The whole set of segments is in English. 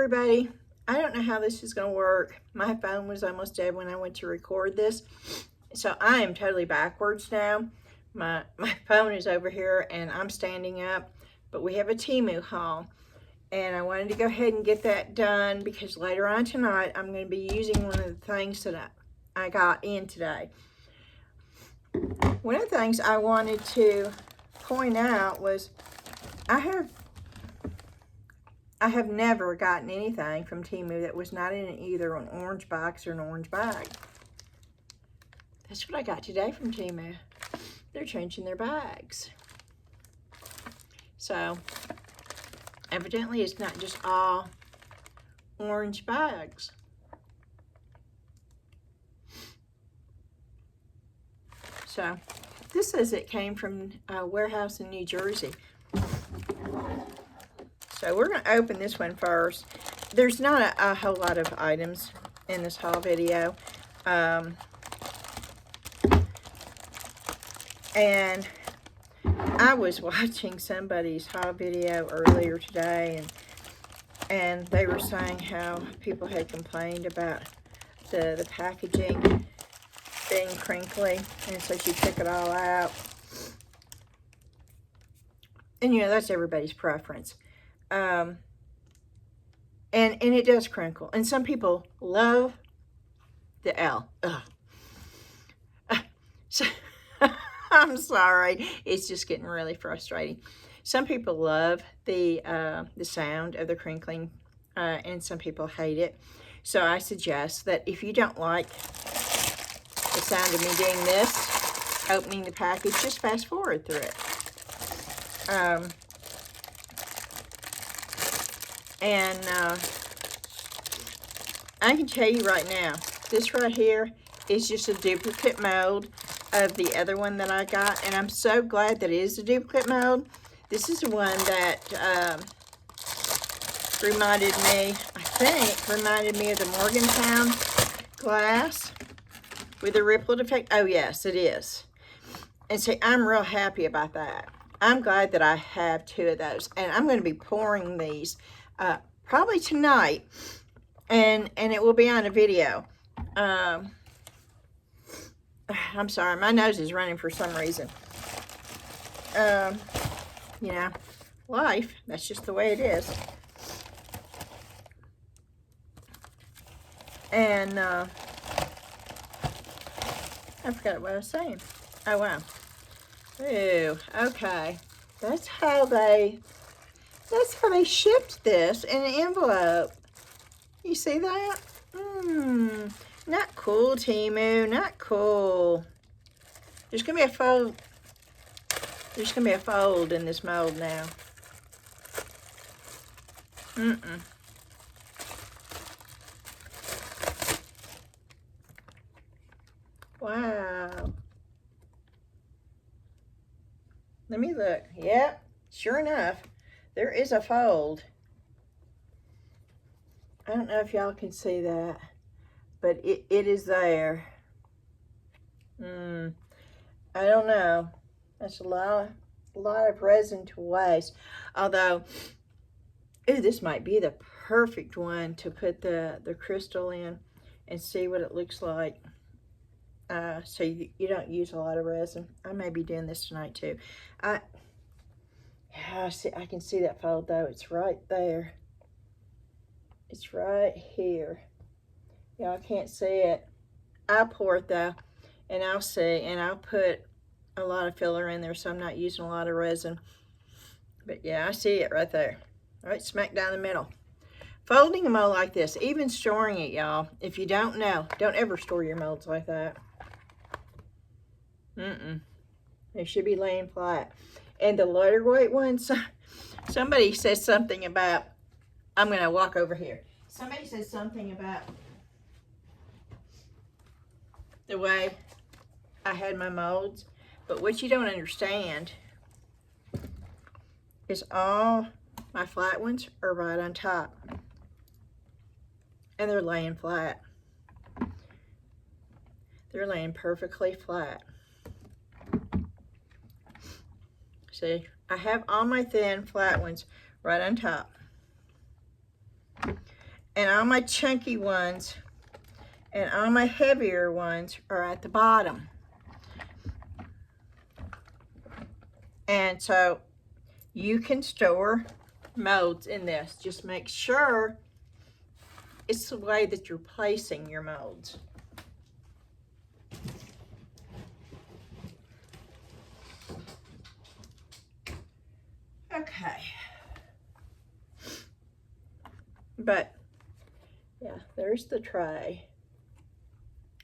everybody. I don't know how this is going to work. My phone was almost dead when I went to record this. So I am totally backwards now. My phone is over here and I'm standing up. But we have a Temu haul. And I wanted to go ahead and get that done because later on tonight I'm going to be using one of the things that I got in today. One of the things I wanted to point out was I have never gotten anything from Temu that was not in either an orange box or an orange bag. That's what I got today from Temu. They're changing their bags. So, evidently it's not just all orange bags. So, this says it came from a warehouse in New Jersey. So we're going to open this one first. There's not a whole lot of items in this haul video. And I was watching somebody's haul video earlier today, and they were saying how people had complained about the packaging being crinkly, and so you took it all out. And you know, that's everybody's preference. And it does crinkle. And some people love the L. So, I'm sorry. It's just getting really frustrating. Some people love the sound of the crinkling, and some people hate it. So I suggest that if you don't like the sound of me doing this, opening the package, just fast forward through it. I can tell you right now, this right here is just a duplicate mold of the other one that I got, and I'm so glad that it is a duplicate mold. This is the one that reminded me of the Morgantown glass with the rippled effect. Oh yes, it is. And see, I'm real happy about that. I'm glad that I have two of those, and I'm going to be pouring these probably tonight, and it will be on a video. I'm sorry, my nose is running for some reason. You know, life, that's just the way it is. And I forgot what I was saying. Oh wow. Ooh, okay. That's how they shipped this in an envelope. You see that? Not cool, Temu. Not cool. There's gonna be a fold. There's gonna be a fold in this mold now. Wow. Let me look. Yep, sure enough, there is a fold. I don't know if y'all can see that, but it is there. I don't know. That's a lot of resin to waste. Although, ooh, this might be the perfect one to put the crystal in and see what it looks like. So you don't use a lot of resin. I may be doing this tonight too. I can see that fold though. It's right there. It's right here. Y'all can't see it. I'll pour it though, and I'll see, and I'll put a lot of filler in there, so I'm not using a lot of resin. But yeah, I see it right there. Right smack down the middle. Folding a mold like this, even storing it, y'all, if you don't know, don't ever store your molds like that. They should be laying flat. And the lighter weight ones, somebody says something about, I'm going to walk over here. Somebody says something about the way I had my molds. But what you don't understand is all my flat ones are right on top. And they're laying flat. They're laying perfectly flat. See, I have all my thin flat ones right on top. and all my chunky ones and all my heavier ones are at the bottom. And so you can store molds in this. Just make sure it's the way that you're placing your molds. Okay. But yeah, there's the tray.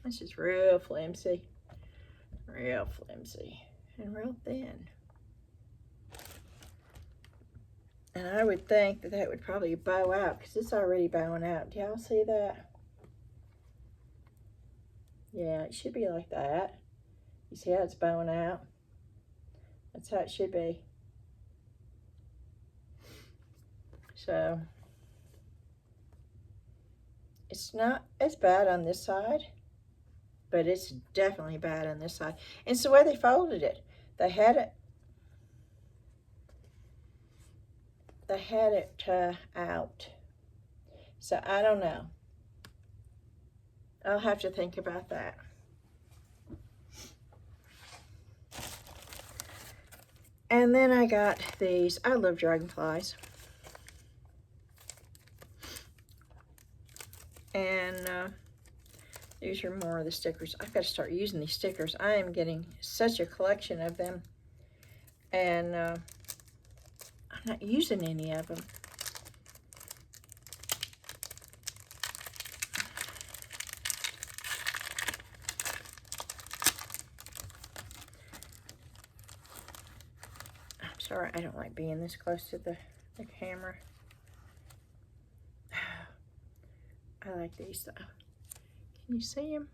This is real flimsy and real thin. And I would think that that would probably bow out because it's already bowing out. Do y'all see that? Yeah, it should be like that. You see how it's bowing out? That's how it should be. So it's not as bad on this side, but it's definitely bad on this side. And it's the way they folded it. They had it out. So I don't know. I'll have to think about that. And then I got these. I love dragonflies. And these are more of the stickers. I've got to start using these stickers. I am getting such a collection of them. And I'm not using any of them. I'm sorry, I don't like being this close to the camera. I like these though. Can you see them?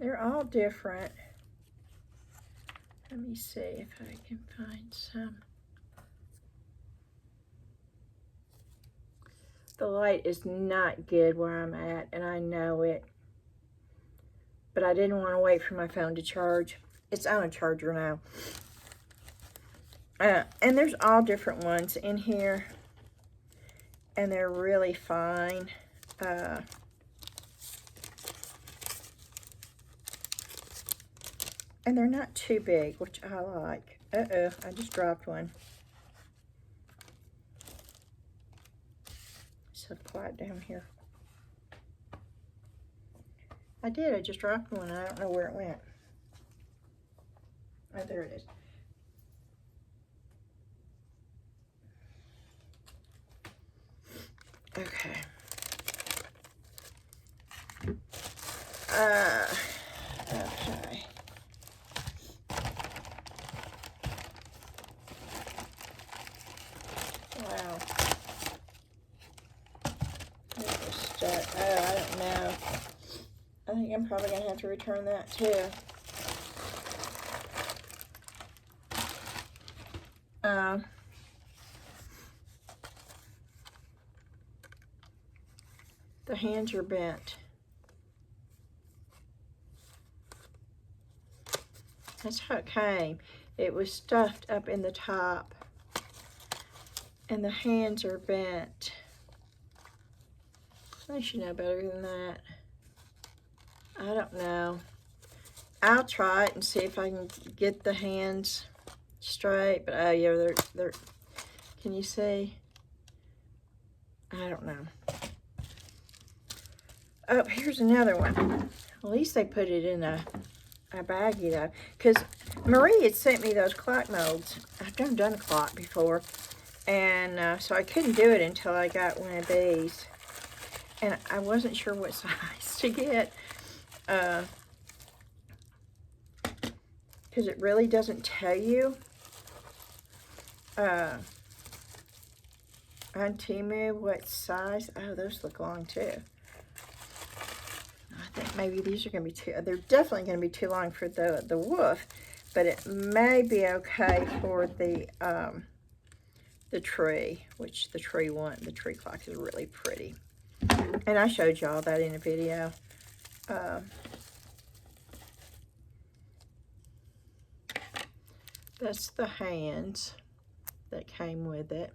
They're all different. Let me see if I can find some. The light is not good where I'm at, and I know it. But I didn't want to wait for my phone to charge. It's on a charger now. And there's all different ones in here. And they're really fine. And they're not too big, which I like. Uh-oh, I just dropped one. So quiet down here. I just dropped one. I don't know where it went. Oh, there it is. Okay. Okay. Wow. It was stuck. Oh, I don't know. I think I'm probably going to have to return that too. The hands are bent. That's how it came. It was stuffed up in the top. And the hands are bent. I should know better than that. I don't know. I'll try it and see if I can get the hands straight. But oh yeah, they're. Can you see? I don't know. Oh, here's another one. At least they put it in a baggie though, because Marie had sent me those clock molds. I've never done a clock before, and so I couldn't do it until I got one of these, and I wasn't sure what size to get, because it really doesn't tell you on Temu what size. Oh, those look long too. I think maybe these are going to be too, they're definitely going to be too long for the woof, but it may be okay for the tree, which the tree clock is really pretty. And I showed y'all that in a video. That's the hands that came with it.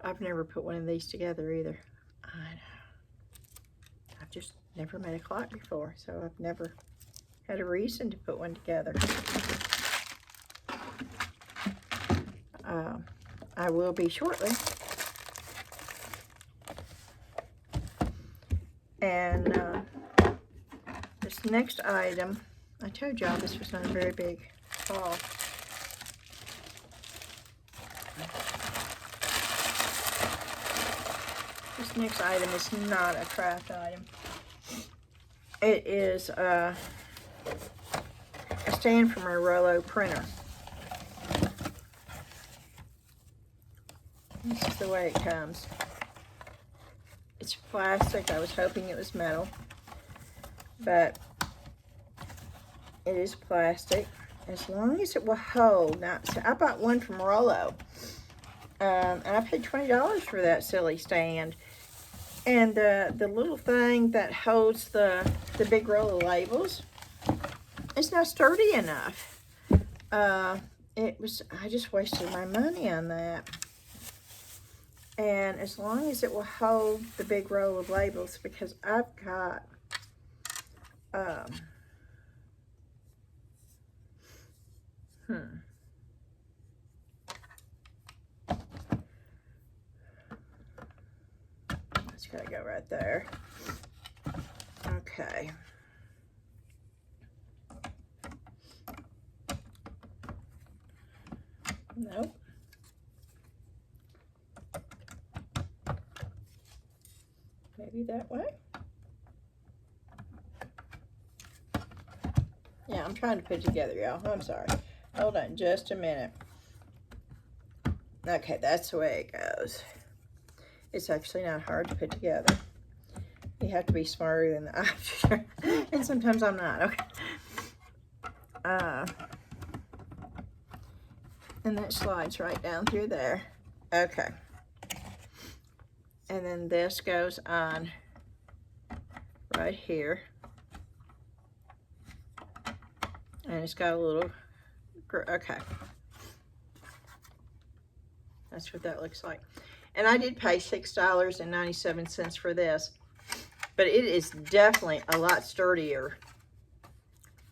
I've never put one of these together either. I know. I've just never made a clock before, so I've never had a reason to put one together. I will be shortly. And this next item, I told y'all this was not a very big haul. This next item is not a craft item. It is a stand from a Rollo printer. This is the way it comes. It's plastic. I was hoping it was metal, but it is plastic. As long as it will hold. Now, so I bought one from Rollo, and I paid $20 for that silly stand. And the little thing that holds the big roll of labels, it's not sturdy enough. I just wasted my money on that. And as long as it will hold the big roll of labels, because I've got it's gotta go right there. Okay. Nope. Maybe that way. Yeah, I'm trying to put it together, y'all. I'm sorry. Hold on just a minute. Okay, that's the way it goes. It's actually not hard to put together. You have to be smarter than the option. And sometimes I'm not. Okay. And that slides right down through there. Okay. And then this goes on right here. And it's got a little, okay. That's what that looks like. And I did pay $6.97 for this. But it is definitely a lot sturdier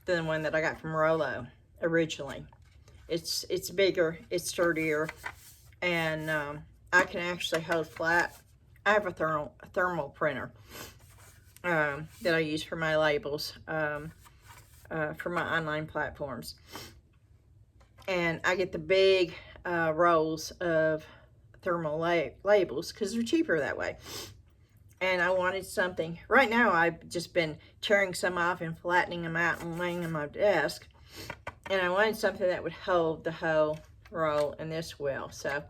than the one that I got from Rollo originally. It's bigger, it's sturdier, and I can actually hold flat. I have a thermal printer that I use for my labels, for my online platforms. And I get the big rolls of thermal labels because they're cheaper that way. And I wanted something. Right now, I've just been tearing some off and flattening them out and laying them on my desk. And I wanted something that would hold the whole roll, and this will. So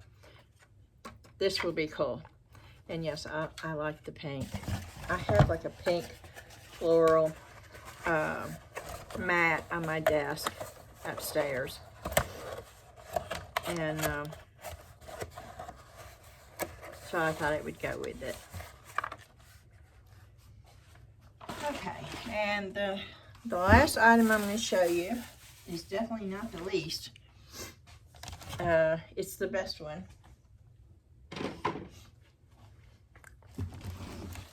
this will be cool. And yes, I like the pink. I have like a pink floral mat on my desk upstairs. And so I thought it would go with it. Okay, and the last item I'm going to show you is definitely not the least. It's the best one.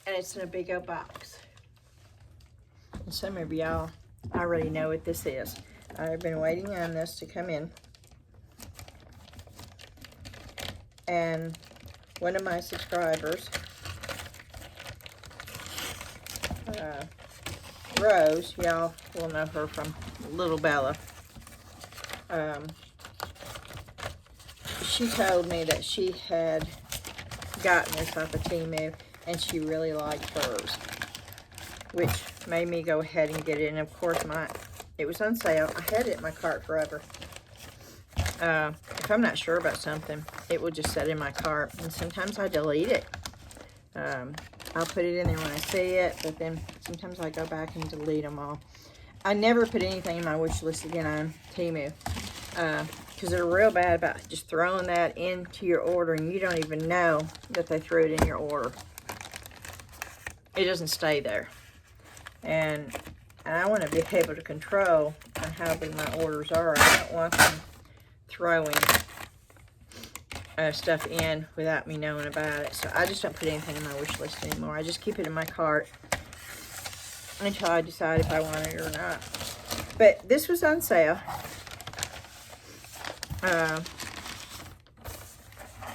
And it's in a big old box. And some of y'all already know what this is. I've been waiting on this to come in. And one of my subscribers, Rose, y'all will know her from Little Bella. She told me that she had gotten this off of Temu and she really liked hers, which made me go ahead and get it. And of course, it was on sale. I had it in my cart forever. If I'm not sure about something, it will just sit in my cart, and sometimes I delete it. I'll put it in there when I see it, but then sometimes I go back and delete them all. I never put anything in my wish list again on Temu, because they're real bad about just throwing that into your order, and you don't even know that they threw it in your order. It doesn't stay there. And I want to be able to control on how big my orders are. I don't want them throwing stuff in without me knowing about it. So I just don't put anything in my wish list anymore. I just keep it in my cart until I decide if I want it or not. But this was on sale.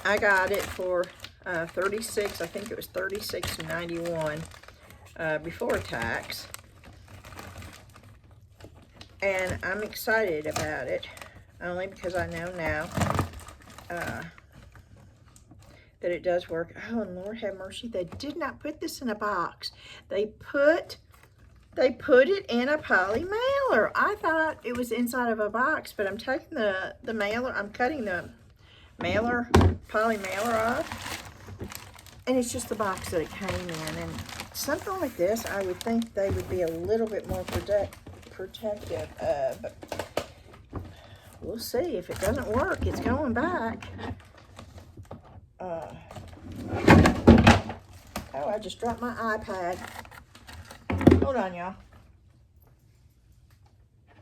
I got it for $36. I think it was $36.91 before tax. And I'm excited about it, only because I know now that it does work. Oh, and Lord have mercy, they did not put this in a box. They put it in a poly mailer. I thought it was inside of a box, but I'm taking the mailer, I'm cutting the mailer, poly mailer off, and it's just the box that it came in. And something like this, I would think they would be a little bit more protective of, but we'll see. If it doesn't work, it's going back. Oh, I just dropped my iPad. Hold on, y'all.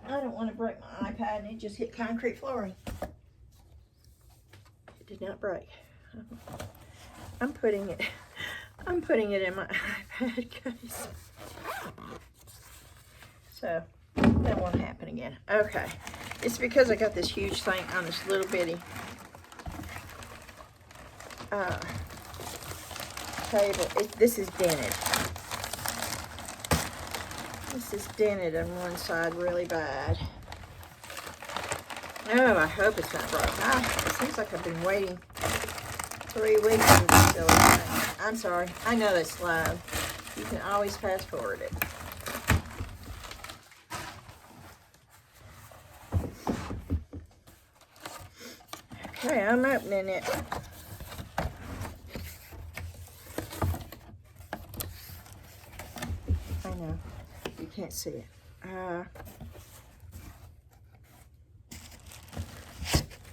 I don't want to break my iPad and it just hit concrete flooring. It did not break. I'm putting it in my iPad case. So that won't happen again. Okay. It's because I got this huge thing on this little bitty table. This is dented. This is dented on one side really bad. Oh, I hope it's not broken. It seems like I've been waiting 3 weeks for this silly thing. I'm sorry. I know that's loud. You can always fast forward it. Okay, I'm opening it. I know. You can't see it.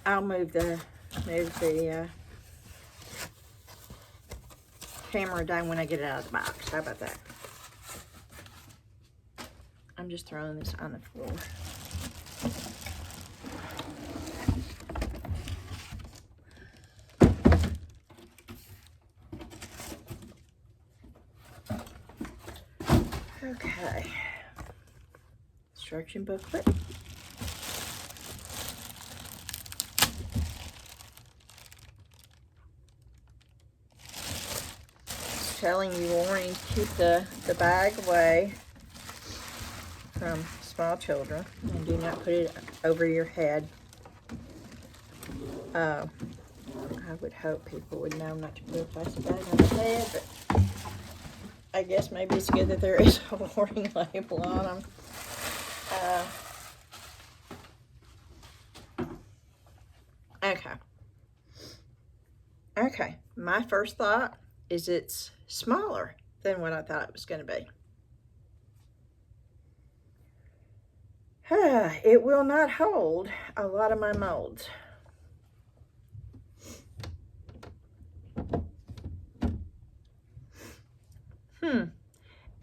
I'll move the camera down when I get it out of the box. How about that? I'm just throwing this on the floor. Okay. Instruction booklet. It's telling you warning to keep the bag away from small children and do not put it over your head. I would hope people would know not to put a plastic bag on their head, but I guess maybe it's good that there is a warning label on them. Okay, my first thought is it's smaller than what I thought it was going to be. It will not hold a lot of my molds.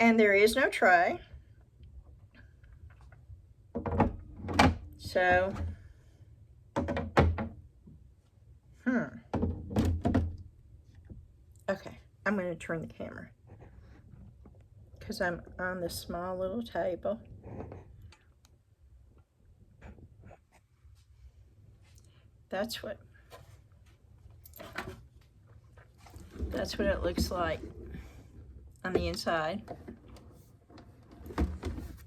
And there is no tray. So, okay, I'm going to turn the camera because I'm on this small little table. That's what it looks like on the inside.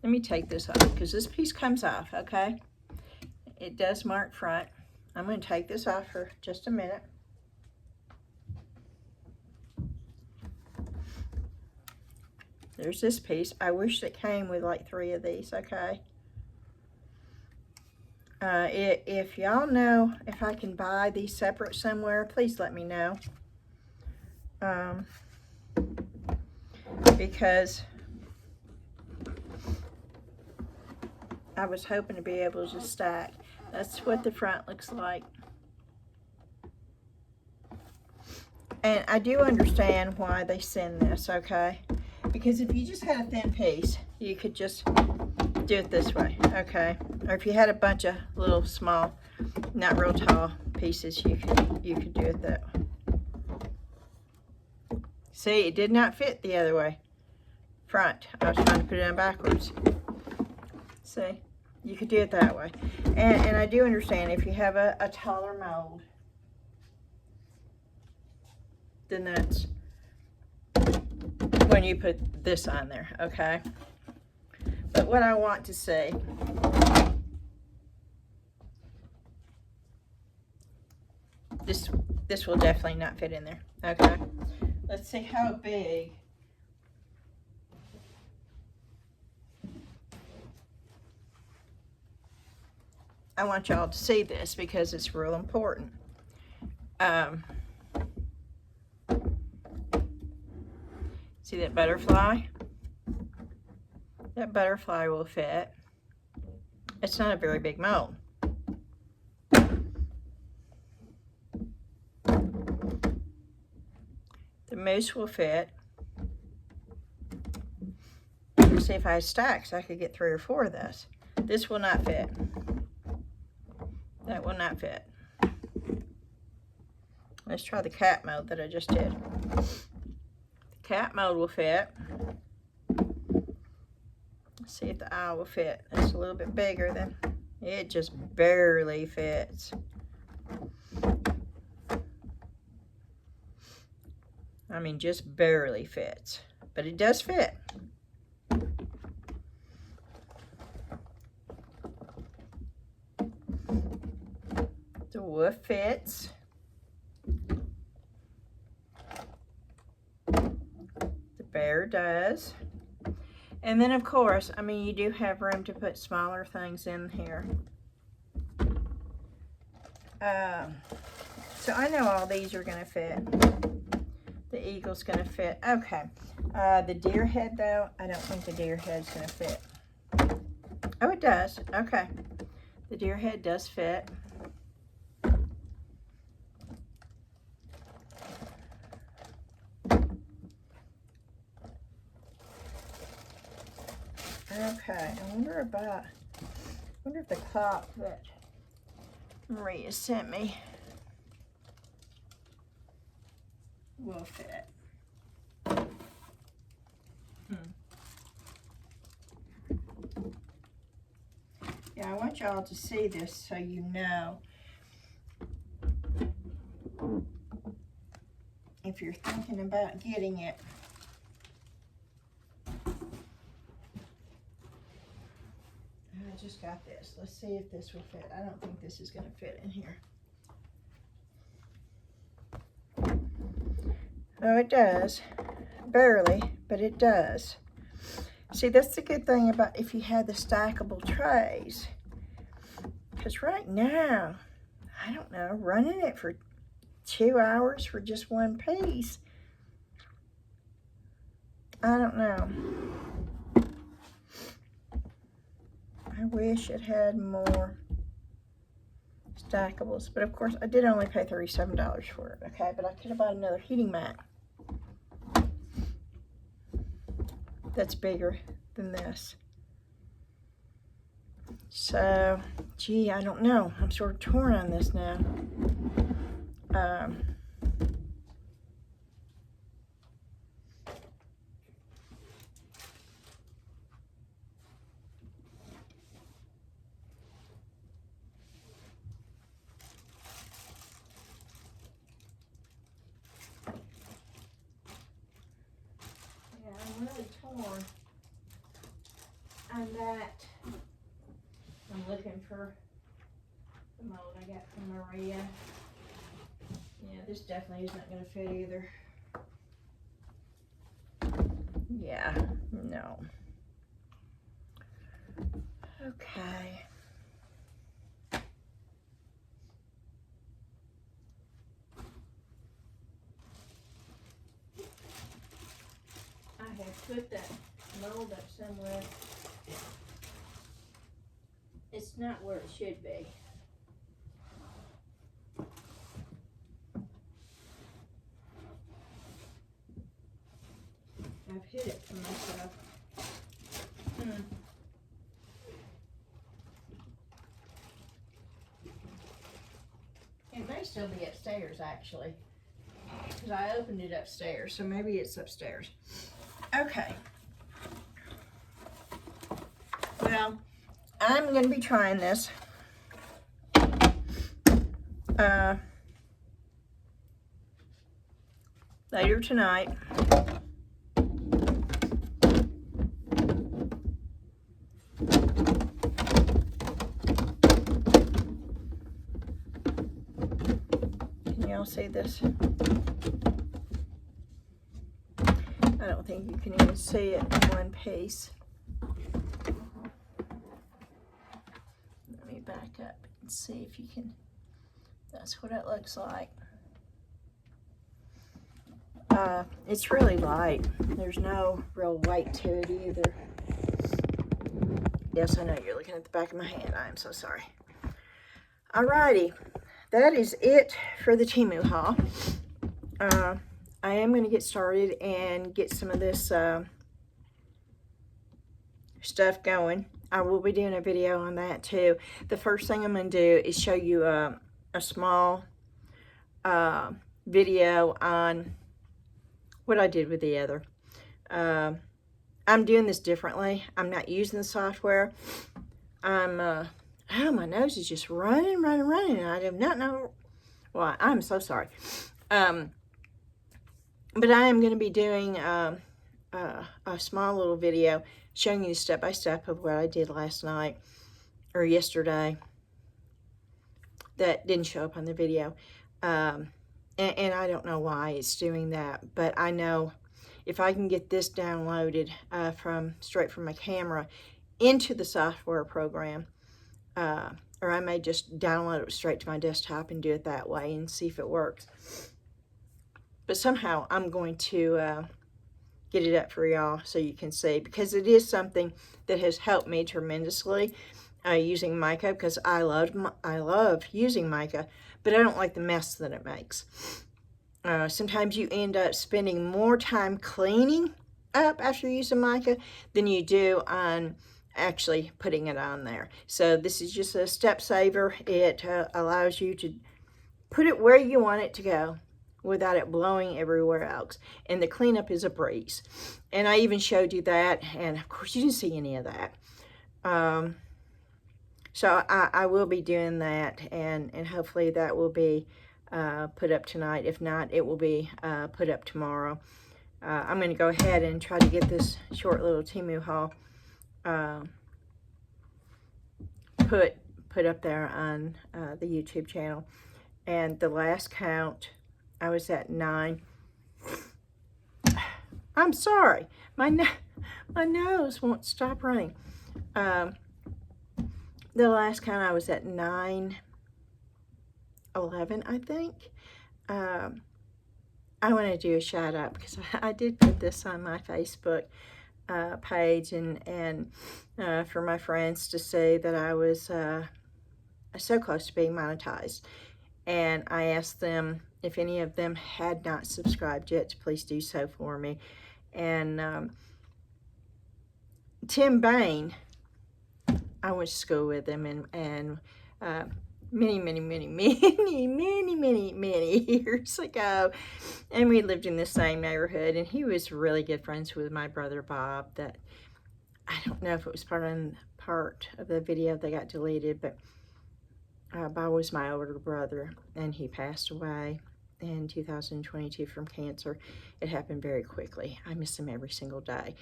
Let me take this off because this piece comes off, okay? It does mark front. I'm going to take this off for just a minute. There's this piece. I wish it came with like 3 of these, okay? If y'all know if I can buy these separate somewhere, please let me know. Because I was hoping to be able to just stack. That's what the front looks like. And I do understand why they send this, okay? Because if you just had a thin piece, you could just do it this way, okay? Or if you had a bunch of little small, not real tall pieces, you could do it that way. See, it did not fit the other way. Front. I was trying to put it on backwards. See, you could do it that way. And I do understand if you have a taller mold, then that's when you put this on there, okay? But what I want to see, this will definitely not fit in there, okay? Let's see how big. I want y'all to see this because it's real important. See that butterfly? That butterfly will fit. It's not a very big mold. The moose will fit. Let's see if I had stacks, I could get 3 or 4 of this. This will not fit. That will not fit. Let's try the cat mold that I just did. The cat mold will fit. Let's see if the eye will fit. It's a little bit bigger than, it just barely fits. I mean, just barely fits, but it does fit. The wolf fits. The bear does. And then, of course, I mean, you do have room to put smaller things in here. So I know all these are going to fit. The eagle's going to fit. Okay. The deer head, though, I don't think the deer head's going to fit. Oh, it does. Okay. The deer head does fit. Okay, I wonder if the clock that Maria sent me will fit. Yeah, I want y'all to see this so you know. If you're thinking about getting it. I just got this. Let's see if this will fit. I don't think this is going to fit in here. Oh, it does. Barely, but it does. See, that's the good thing about if you had the stackable trays. Because right now, I don't know, running it for 2 hours for just one piece, I don't know. I wish it had more stackables, but of course I did only pay $37 for it, okay? But I could have bought another heating mat that's bigger than this. So, gee, I don't know. I'm sort of torn on this now. I'm really torn on that. I'm looking for the mold I got from Maria. Yeah, this definitely is not going to fit either. Yeah, no. Okay. I have put that mold up somewhere. It's not where it should be. I've hid it from myself. It may still be upstairs, actually, because I opened it upstairs, so maybe it's upstairs. Okay. Well, I'm going to be trying this later tonight. Can y'all see this? I don't think you can even see it in one piece. Let me back up and see if you can. That's what it looks like. It's really light. There's no real weight to it either. Yes, I know you're looking at the back of my hand. I am so sorry. Alrighty, that is it for the Temu haul. I am going to get started and get some of this stuff going. I will be doing a video on that too. The first thing I'm going to do is show you a small video on what I did with the other. I'm doing this differently. I'm not using the software. Oh, my nose is just running. I do not know why. I'm so sorry. But I am going to be doing a small little video showing you step by step of what I did last night or yesterday that didn't show up on the video. And I don't know why it's doing that, but I know if I can get this downloaded straight from my camera into the software program, or I may just download it straight to my desktop and do it that way and see if it works. But somehow I'm going to get it up for y'all so you can see, because it is something that has helped me tremendously using mica, because I love using mica, but I don't like the mess that it makes. Sometimes you end up spending more time cleaning up after using mica than you do on actually putting it on there. So this is just a step saver. It allows you to put it where you want it to go without it blowing everywhere else. And the cleanup is a breeze. And I even showed you that, and of course you didn't see any of that. So I will be doing that, and hopefully that will be put up tonight. If not, it will be put up tomorrow. I'm going to go ahead and try to get this short little Temu haul put up there on the YouTube channel. And the last count, I was at 9. I'm sorry, my nose won't stop running. The last count, I was at 9:11, I think. I want to do a shout out because I did put this on my Facebook page, and for my friends to say that I was so close to being monetized. And I asked them if any of them had not subscribed yet to please do so for me. And Tim Bain, I went to school with him, and many years ago, and we lived in the same neighborhood, and he was really good friends with my brother Bob. That I don't know if it was part of the video that got deleted, but Bob was my older brother, and he passed away in 2022 from cancer. It happened very quickly. I miss him every single day.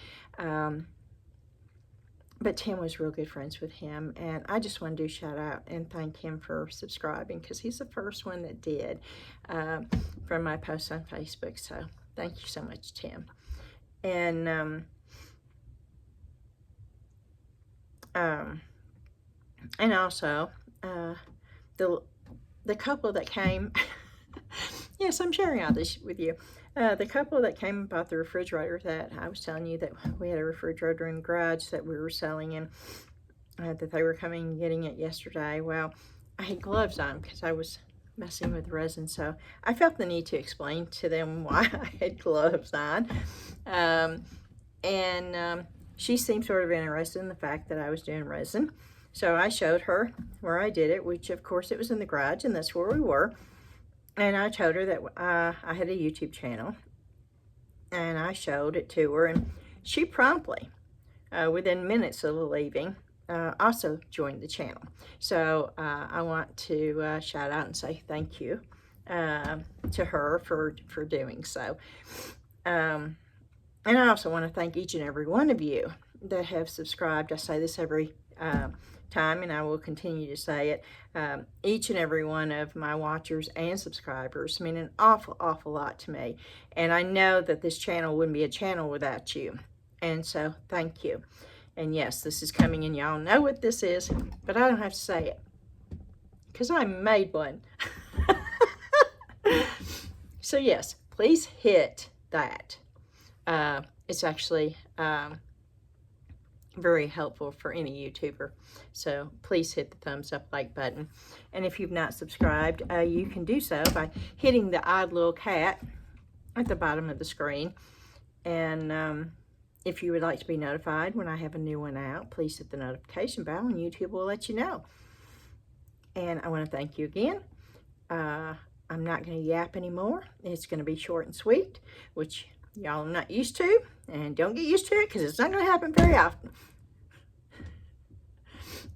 But Tim was real good friends with him, and I just want to do a shout out and thank him for subscribing, because he's the first one that did from my posts on Facebook. So thank you so much, Tim. And also the couple that came. Yes, I'm sharing all this with you. The couple that came and bought the refrigerator that I was telling you that we had a refrigerator in the garage that we were selling, and that they were coming and getting it yesterday. Well, I had gloves on because I was messing with resin. So I felt the need to explain to them why I had gloves on. She seemed sort of interested in the fact that I was doing resin. So I showed her where I did it, which of course it was in the garage, and that's where we were. And I told her that I had a YouTube channel, and I showed it to her, and she promptly, within minutes of leaving, also joined the channel. So I want to shout out and say thank you to her for doing so. And I also want to thank each and every one of you that have subscribed. I say this every time, and I will continue to say it. Each and every one of my watchers and subscribers mean an awful, awful lot to me. And I know that this channel wouldn't be a channel without you. And so, thank you. And yes, this is coming, and y'all know what this is, but I don't have to say it, because I made one. So yes, please hit that. It's actually very helpful for any YouTuber. So please hit the thumbs up like button. And if you've not subscribed, you can do so by hitting the odd little cat at the bottom of the screen. And if you would like to be notified when I have a new one out, please hit the notification bell and YouTube will let you know. And I want to thank you again. I'm not going to yap anymore. It's going to be short and sweet, which y'all are not used to, and don't get used to it because it's not going to happen very often.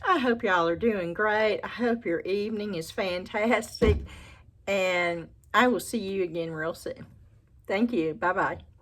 I hope y'all are doing great. I hope your evening is fantastic, and I will see you again real soon. Thank you. Bye-bye.